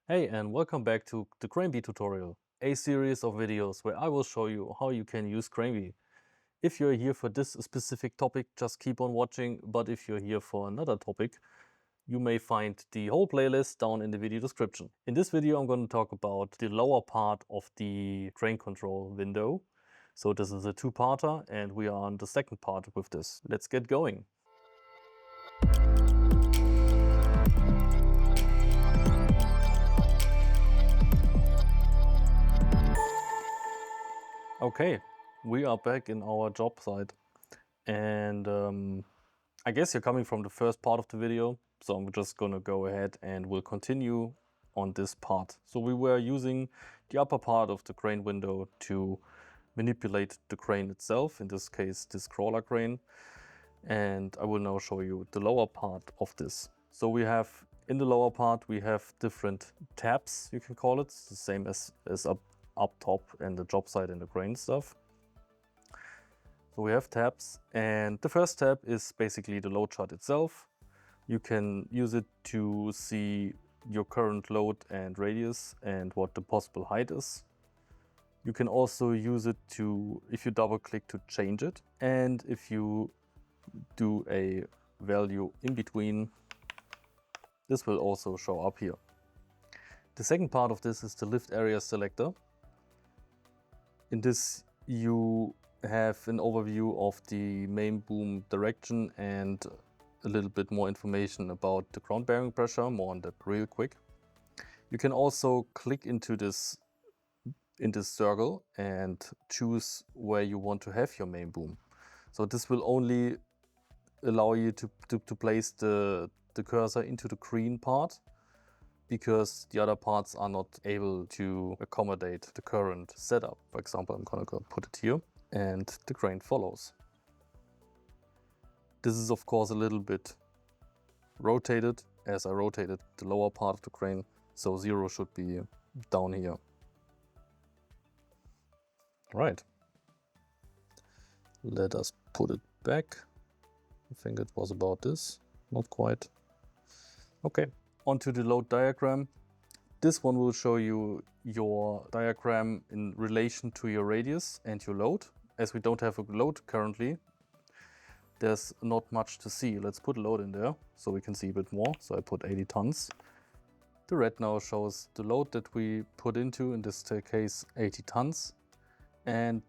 Hey, and welcome back to the CraneBee tutorial, a series of videos where I will show you how you can use CraneBee. If you're here for this specific topic, just keep on watching, but if you're here for another topic, you may find the whole playlist down in the video description. In this video, I'm going to talk about the lower part of the crane control window. So this is a two-parter, and we are on the second part with this. Let's get going. Okay, we are back in our job site, and I guess you're coming from the first part of the video, so I'm just gonna go ahead and we'll continue on this part. So we were using the upper part of the crane window to manipulate the crane itself, in this case this crawler crane, and I will now show you the lower part of this. So we have, in the lower part, we have different tabs, you can call it, the same as up top and the job site and the crane stuff. So we have tabs, and the first tab is basically the load chart itself. You can use it to see your current load and radius and what the possible height is. You can also use it to, if you double click, to change it. And if you do a value in between, this will also show up here. The second part of this is the lift area selector. In this, you have an overview of the main boom direction and a little bit more information about the ground bearing pressure, more on that real quick. You can also click into this circle and choose where you want to have your main boom. So this will only allow you to place the cursor into the green part, because the other parts are not able to accommodate the current setup. For example, I'm gonna go put it here, and the crane follows. This is of course a little bit rotated, as I rotated the lower part of the crane, so 0 should be down here. Right. Let us put it back. I think it was about this. Not quite. Okay. Onto the load diagram. This one will show you your diagram in relation to your radius and your load. As we don't have a load currently, there's not much to see. Let's put a load in there so we can see a bit more. So I put 80 tons. The red now shows the load that we put into, in this case 80 tons. And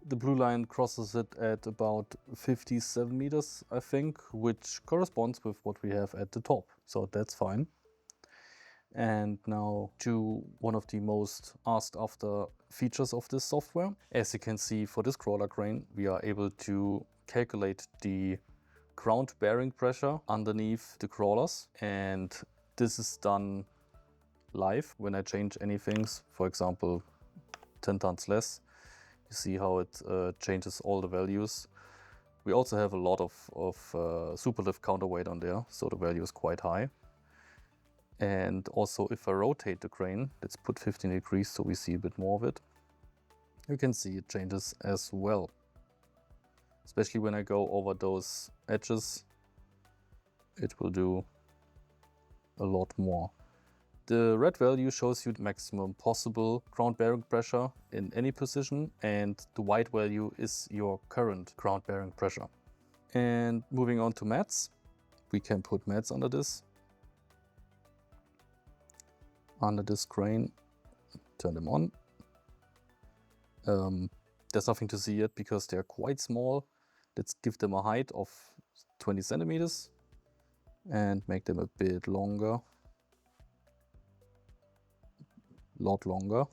the blue line crosses it at about 57 meters, I think, which corresponds with what we have at the top. So that's fine. And now to one of the most asked after features of this software. As you can see, for this crawler crane, we are able to calculate the ground bearing pressure underneath the crawlers. And this is done live when I change anything, for example, 10 tons less. You see how it changes all the values. We also have a lot of superlift counterweight on there, so the value is quite high. And also if I rotate the crane, let's put 15 degrees so we see a bit more of it, you can see it changes as well. Especially when I go over those edges, it will do a lot more. The red value shows you the maximum possible ground bearing pressure in any position, and the white value is your current ground bearing pressure. And moving on to mats, we can put mats under this crane, turn them on. There's nothing to see yet because they're quite small. Let's give them a height of 20 centimeters and make them a bit longer. Lot longer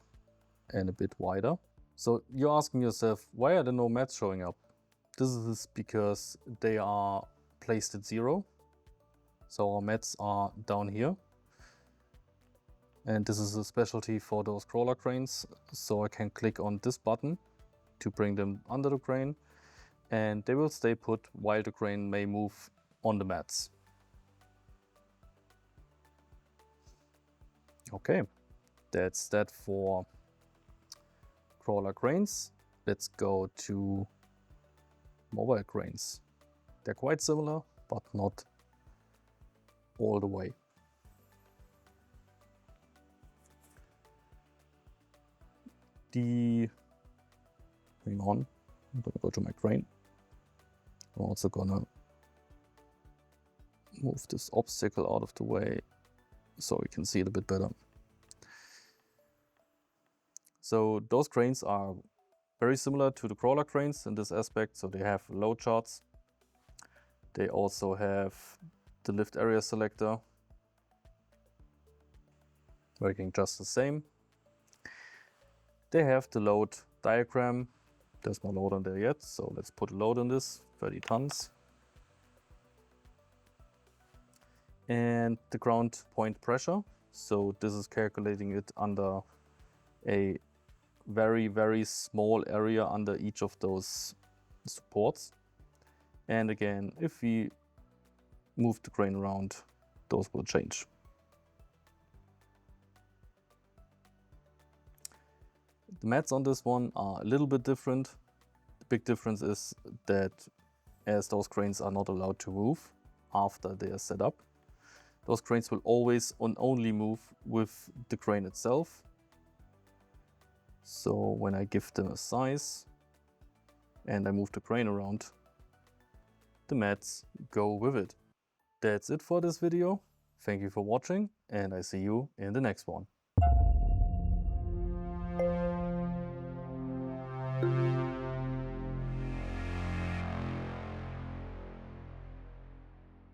and a bit wider. So you're asking yourself, why are there no mats showing up? This is because they are placed at 0. So our mats are down here. And this is a specialty for those crawler cranes. So I can click on this button to bring them under the crane, and they will stay put while the crane may move on the mats. Okay. That's that for crawler cranes. Let's go to mobile cranes. They're quite similar, but not all the way. Hang on, I'm gonna go to my crane. I'm also gonna move this obstacle out of the way so we can see it a bit better. So those cranes are very similar to the crawler cranes in this aspect. So they have load charts. They also have the lift area selector, working just the same. They have the load diagram. There's no load on there yet, so let's put a load on this, 30 tons. And the ground point pressure. So this is calculating it under a very, very small area under each of those supports. And again, if we move the crane around, those will change. The mats on this one are a little bit different. The big difference is that as those cranes are not allowed to move after they are set up, those cranes will always only move with the crane itself. So when I give them a size and I move the crane around, the mats go with it. That's it for this video. Thank you for watching, and I see you in the next one.